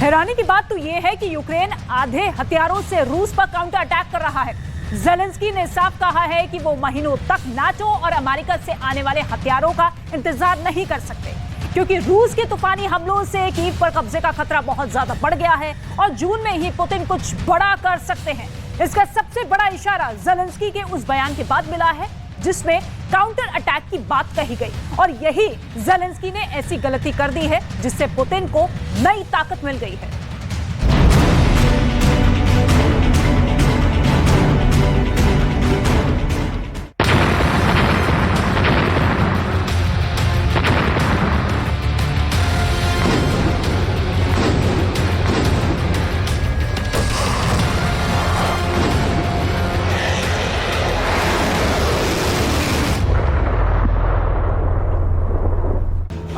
हैरानी की बात तो यह है कि यूक्रेन आधे हथियारों से रूस पर काउंटर अटैक कर रहा है। ज़ेलेंस्की ने साफ कहा है कि वो महीनों तक नाटो और अमेरिका से आने वाले हथियारों का इंतजार नहीं कर सकते, क्योंकि रूस के तूफानी हमलों से कीव पर कब्जे का खतरा बहुत ज्यादा बढ़ गया है और जून में ही पुतिन कुछ बड़ा कर सकते हैं। इसका सबसे बड़ा इशारा ज़ेलेंस्की के उस बयान के बाद मिला है जिसमें काउंटर अटैक की बात कही गई, और यही ज़ेलेंस्की ने ऐसी गलती कर दी है जिससे पुतिन को नई ताकत मिल गई है।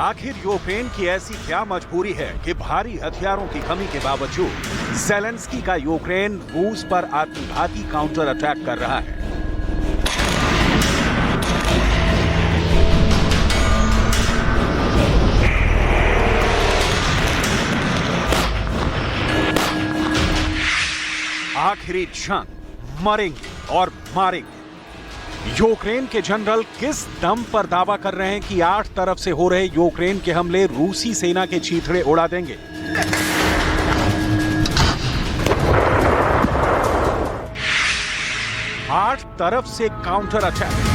आखिर यूक्रेन की ऐसी क्या मजबूरी है कि भारी हथियारों की कमी के बावजूद ज़ेलेंस्की का यूक्रेन रूस पर आत्मघाती काउंटर अटैक कर रहा है। आखिरी जंग मरेंगे और मारेंगे। यूक्रेन के जनरल किस दम पर दावा कर रहे हैं कि 8 तरफ से हो रहे यूक्रेन के हमले रूसी सेना के चीथड़े उड़ा देंगे। आठ तरफ से काउंटर अटैक।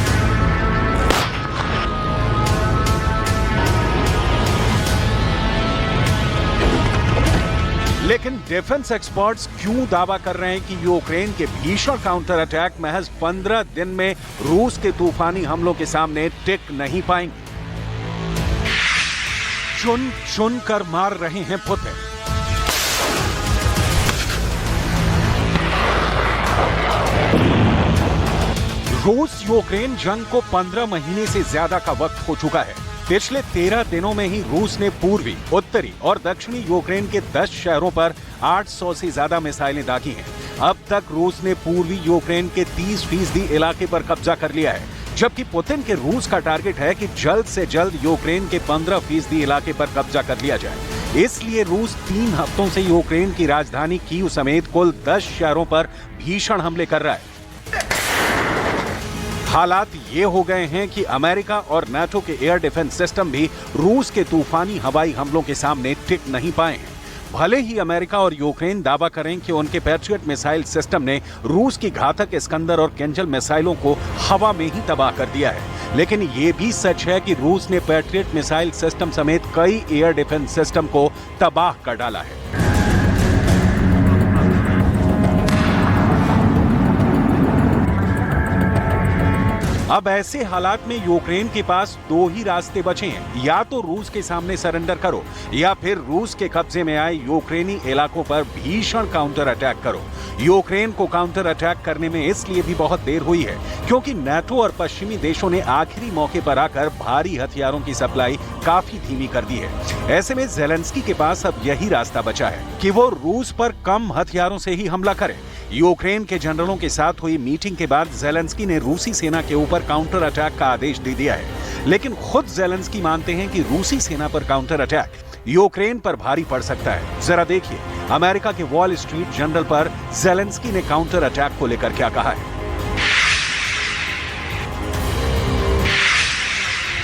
लेकिन डिफेंस एक्सपर्ट्स क्यों दावा कर रहे हैं कि यूक्रेन के भीषण काउंटर अटैक महज 15 दिन में रूस के तूफानी हमलों के सामने टिक नहीं पाएंगे? चुन चुन कर मार रहे हैं पुतिन। रूस यूक्रेन जंग को 15 महीने से ज्यादा का वक्त हो चुका है। पिछले 13 दिनों में ही रूस ने पूर्वी, उत्तरी और दक्षिणी यूक्रेन के 10 शहरों पर 800 से ज्यादा मिसाइलें दागी हैं। अब तक रूस ने पूर्वी यूक्रेन के 30% इलाके पर कब्जा कर लिया है, जबकि पुतिन के रूस का टारगेट है कि जल्द से जल्द यूक्रेन के 15% इलाके पर कब्जा कर लिया जाए। इसलिए रूस 3 हफ्तों से यूक्रेन की राजधानी कीव समेत कुल 10 शहरों पर भीषण हमले कर रहा है। हालात ये हो गए हैं कि अमेरिका और नाटो के एयर डिफेंस सिस्टम भी रूस के तूफानी हवाई हमलों के सामने टिक नहीं पाए हैं। भले ही अमेरिका और यूक्रेन दावा करें कि उनके पैट्रियट मिसाइल सिस्टम ने रूस की घातक इस्कंदर और किंजल मिसाइलों को हवा में ही तबाह कर दिया है, लेकिन ये भी सच है कि रूस ने पैट्रियट मिसाइल सिस्टम समेत कई एयर डिफेंस सिस्टम को तबाह कर डाला है। अब ऐसे हालात में यूक्रेन के पास 2 ही रास्ते बचे हैं, या तो रूस के सामने सरेंडर करो या फिर रूस के कब्जे में आए यूक्रेनी इलाकों पर भीषण काउंटर अटैक करो। यूक्रेन को काउंटर अटैक करने में इसलिए भी बहुत देर हुई है क्योंकि नाटो और पश्चिमी देशों ने आखिरी मौके पर आकर भारी हथियारों की सप्लाई काफी धीमी कर दी है। ऐसे में ज़ेलेंस्की के पास अब यही रास्ता बचा है कि वो रूस पर कम हथियारों से ही हमला करे। यूक्रेन के जनरलों के साथ हुई मीटिंग के बाद ज़ेलेंस्की ने रूसी सेना के ऊपर काउंटर अटैक का आदेश दे दिया है, लेकिन खुद ज़ेलेंस्की मानते हैं कि रूसी सेना पर काउंटर अटैक यूक्रेन पर भारी पड़ सकता है। जरा देखिए अमेरिका के वॉल स्ट्रीट जर्नल पर ज़ेलेंस्की ने काउंटर अटैक को लेकर क्या कहा है।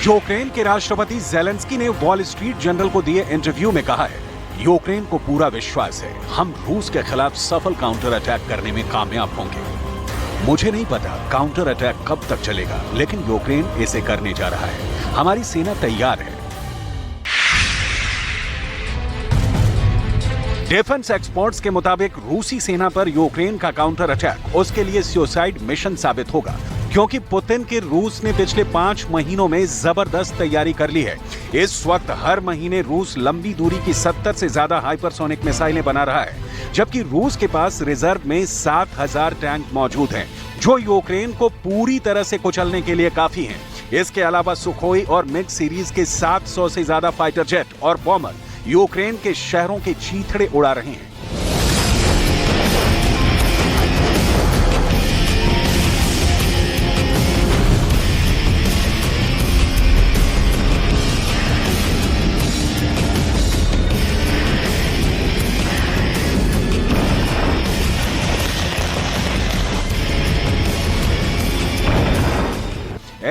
यूक्रेन के राष्ट्रपति ज़ेलेंस्की ने वॉल स्ट्रीट जर्नल को दिए इंटरव्यू में कहा है, यूक्रेन को पूरा विश्वास है हम रूस के खिलाफ सफल काउंटर अटैक करने में कामयाब होंगे। मुझे नहीं पता काउंटर अटैक कब तक चलेगा, लेकिन यूक्रेन इसे करने जा रहा है। हमारी सेना तैयार है। डिफेंस एक्सपर्ट्स के मुताबिक रूसी सेना पर यूक्रेन का काउंटर अटैक उसके लिए सुसाइड मिशन साबित होगा, क्योंकि पुतिन के रूस ने पिछले 5 महीनों में जबरदस्त तैयारी कर ली है। इस वक्त हर महीने रूस लंबी दूरी की 70 से ज्यादा हाइपरसोनिक मिसाइलें बना रहा है, जबकि रूस के पास रिजर्व में 7000 टैंक मौजूद हैं, जो यूक्रेन को पूरी तरह से कुचलने के लिए काफी हैं। इसके अलावा सुखोई और मिग सीरीज के 700 से ज्यादा फाइटर जेट और बॉम्बर यूक्रेन के शहरों के चीथड़े उड़ा रहे हैं।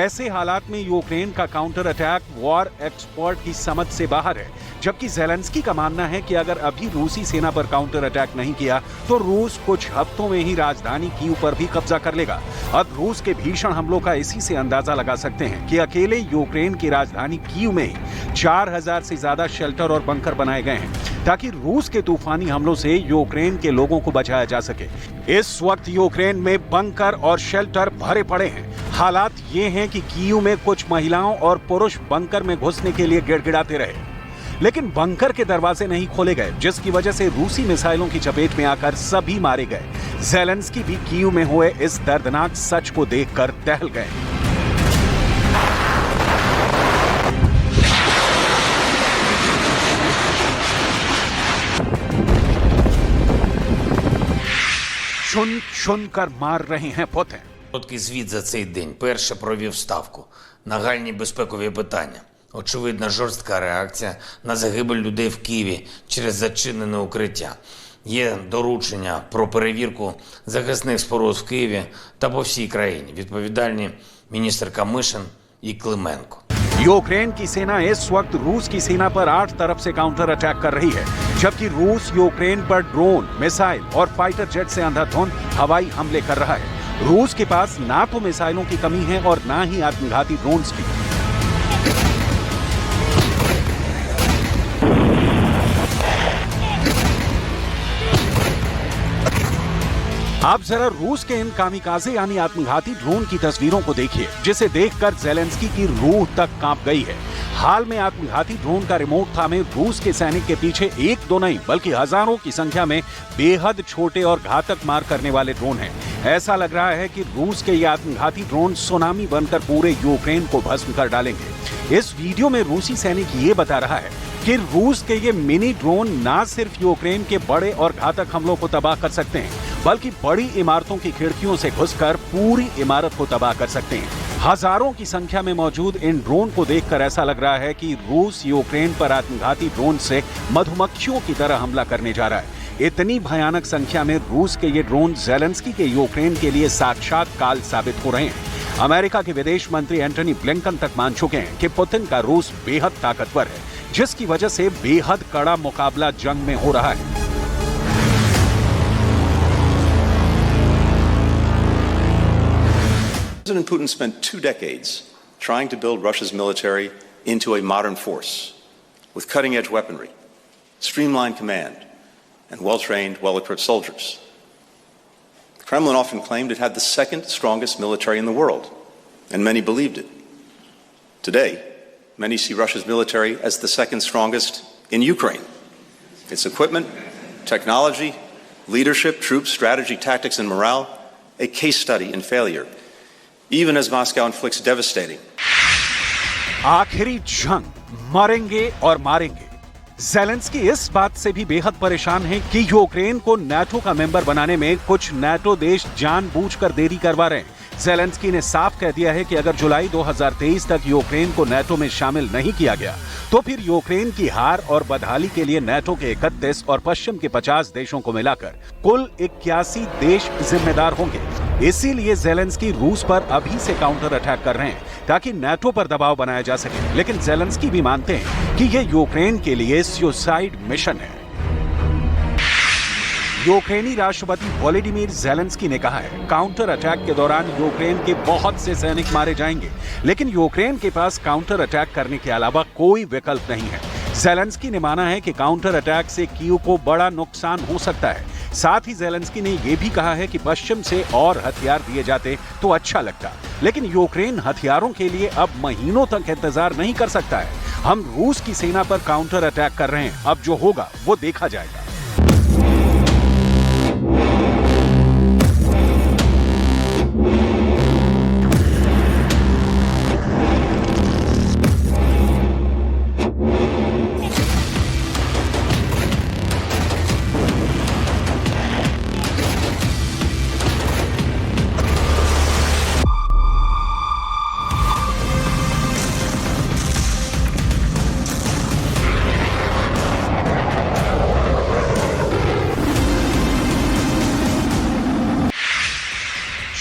ऐसे हालात में यूक्रेन का काउंटर अटैक वॉर एक्सपर्ट की समझ से बाहर है, जबकि ज़ेलेंस्की का मानना है कि अगर अभी रूसी सेना पर काउंटर अटैक नहीं किया तो रूस कुछ हफ्तों में ही राजधानी कीव पर भी कब्जा कर लेगा। अब रूस के भीषण हमलों का इसी से अंदाजा लगा सकते हैं कि अकेले यूक्रेन की राजधानी कीव में ही 4000 से ज्यादा शेल्टर और बंकर बनाए गए हैं ताकि रूस के तूफानी हमलों से यूक्रेन के लोगों को बचाया जा सके। इस वक्त यूक्रेन में बंकर और शेल्टर भरे पड़े हैं। हालात ये हैं कि कीव में कुछ महिलाओं और पुरुष बंकर में घुसने के लिए गिड़गिड़ाते रहे, लेकिन बंकर के दरवाजे नहीं खोले गए, जिसकी वजह से रूसी मिसाइलों की चपेट में आकर सभी मारे गए। ज़ेलेंस्की भी कीव में हुए इस दर्दनाक सच को देखकर दहल गए। चुन चुन कर मार रहे हैं पुतिन। Короткий звіт за цей день. Перше провів ставку. Нагальні безпекові питання. Очевидна жорстка реакція на загибель людей в Києві через зачинене укриття. Є доручення про перевірку захисних споруд в Києві та по всій країні. Відповідальні міністр Камишин і Клименко. यूक्रेन की सेना इस वक्त रूस की सेना पर 8 तरफ से काउंटर अटैक कर रही है, जबकि रूस यूक्रेन पर ड्रोन, मिसाइल और फाइटर जेट से अंधाधुंध हवाई हमले कर रहा है। रूस के पास ना तो मिसाइलों की कमी है और ना ही आत्मघाती ड्रोन्स की। आप जरा रूस के इन कामिकाज़े यानी आत्मघाती ड्रोन की तस्वीरों को देखिए, जिसे देखकर ज़ेलेंस्की की रूह तक कांप गई है। हाल में आत्मघाती ड्रोन का रिमोट थामे रूस के सैनिक के पीछे एक दो नहीं बल्कि हजारों की संख्या में बेहद छोटे और घातक मार करने वाले ड्रोन हैं। ऐसा लग रहा है कि रूस के ये आत्मघाती ड्रोन सुनामी बनकर पूरे यूक्रेन को भस्म कर डालेंगे। इस वीडियो में रूसी सैनिक ये बता रहा है कि रूस के ये मिनी ड्रोन न सिर्फ यूक्रेन के बड़े और घातक हमलों को तबाह कर सकते हैं, बल्कि बड़ी इमारतों की खिड़कियों से घुसकर पूरी इमारत को तबाह कर सकते हैं। हजारों की संख्या में मौजूद इन ड्रोन को देखकर ऐसा लग रहा है कि रूस यूक्रेन पर आत्मघाती ड्रोन से मधुमक्खियों की तरह हमला करने जा रहा है। इतनी भयानक संख्या में रूस के ये ड्रोन ज़ेलेंस्की के यूक्रेन के लिए साक्षात काल साबित हो रहे हैं। अमेरिका के विदेश मंत्री एंटनी ब्लिंकन तक मान चुके हैं कि पुतिन का रूस बेहद ताकतवर है, जिसकी वजह से बेहद कड़ा मुकाबला जंग में हो रहा है। President Putin spent 2 decades trying to build Russia's military into a modern force with cutting-edge weaponry, streamlined command, and well-trained, well-equipped soldiers. The Kremlin often claimed it had the second strongest military in the world, and many believed it. Today, many see Russia's military as the second strongest in Ukraine. Its equipment, technology, leadership, troops, strategy, tactics, and morale, a case study in failure. Even as Moscow inflicts devastating. आखिरी जंग, मरेंगे और मारेंगे। Zelensky इस बात से भी बेहद परेशान है कि यूक्रेन को नाटो का मेंबर बनाने में कुछ नाटो देश जानबूझकर देरी करवा रहे हैं। ज़ेलेंस्की ने साफ कह दिया है कि अगर जुलाई 2023 तक यूक्रेन को नाटो में शामिल नहीं किया गया तो फिर यूक्रेन की हार और बदहाली के लिए नाटो के 31 और पश्चिम के 50 देशों को मिलाकर कुल 81 देश जिम्मेदार होंगे। इसीलिए ज़ेलेंस्की रूस पर अभी से काउंटर अटैक कर रहे हैं ताकि नाटो पर दबाव बनाया जा सके। लेकिन ज़ेलेंस्की भी मानते हैं कि यह यूक्रेन के लिए सुसाइड मिशन है। यूक्रेनी राष्ट्रपति वोलोडिमीर ज़ेलेंस्की ने कहा है, काउंटर अटैक के दौरान यूक्रेन के बहुत से सैनिक मारे जाएंगे, लेकिन यूक्रेन के पास काउंटर अटैक करने के अलावा कोई विकल्प नहीं है। ज़ेलेंस्की ने माना है कि काउंटर अटैक से कीव को बड़ा नुकसान हो सकता है। साथ ही ज़ेलेंस्की ने यह भी कहा है कि पश्चिम से और हथियार दिए जाते तो अच्छा लगता, लेकिन यूक्रेन हथियारों के लिए अब महीनों तक इंतजार नहीं कर सकता है। हम रूस की सेना पर काउंटर अटैक कर रहे हैं, अब जो होगा वो देखा जाएगा।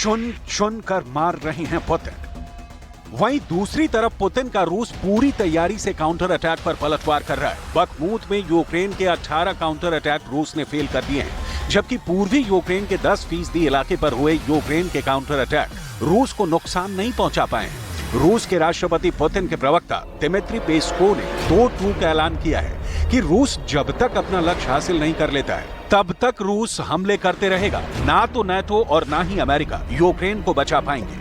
चुन चुन कर मार रहे हैं पुतिन। वहीं दूसरी तरफ पुतिन का रूस पूरी तैयारी से काउंटर अटैक पर पलटवार कर रहा है। बखमूत में यूक्रेन के 18 काउंटर अटैक रूस ने फेल कर दिए हैं, जबकि पूर्वी यूक्रेन के 10% इलाके पर हुए यूक्रेन के काउंटर अटैक रूस को नुकसान नहीं पहुंचा पाए हैं। रूस के राष्ट्रपति पुतिन के प्रवक्ता दिमित्री पेस्कोव ने 2 टूक का ऐलान किया है कि रूस जब तक अपना लक्ष्य हासिल नहीं कर लेता है तब तक रूस हमले करते रहेगा। ना तो नाटो और ना ही अमेरिका यूक्रेन को बचा पाएंगे।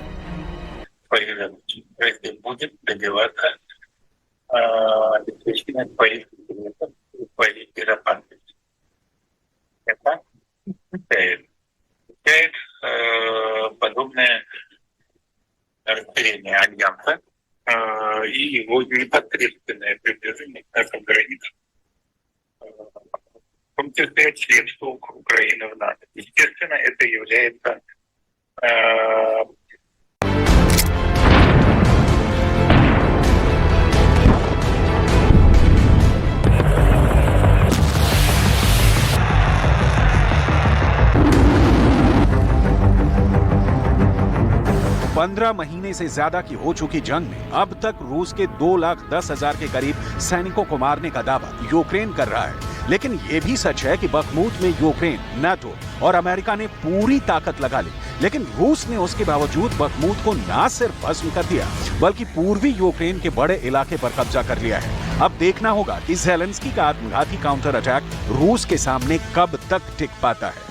будет добиваться обеспечения своих интересов и своей безопасности. Это означает подобное расширение альянса и его непосредственное приближение к нашим границам, в том числе членству Украины в НАТО. Естественно, это является पंद्रह महीने से ज्यादा की हो चुकी जंग में अब तक रूस के 2,10,000 के करीब सैनिकों को मारने का दावा यूक्रेन कर रहा है। लेकिन यह भी सच है कि बखमूत में यूक्रेन, नाटो और अमेरिका ने पूरी ताकत लगा ली, लेकिन रूस ने उसके बावजूद बखमूत को ना सिर्फ भस्म कर दिया बल्कि पूर्वी यूक्रेन के बड़े इलाके पर कब्जा कर लिया है। अब देखना होगा कि ज़ेलेंस्की का आत्मघाती काउंटर अटैक रूस के सामने कब तक टिक पाता है।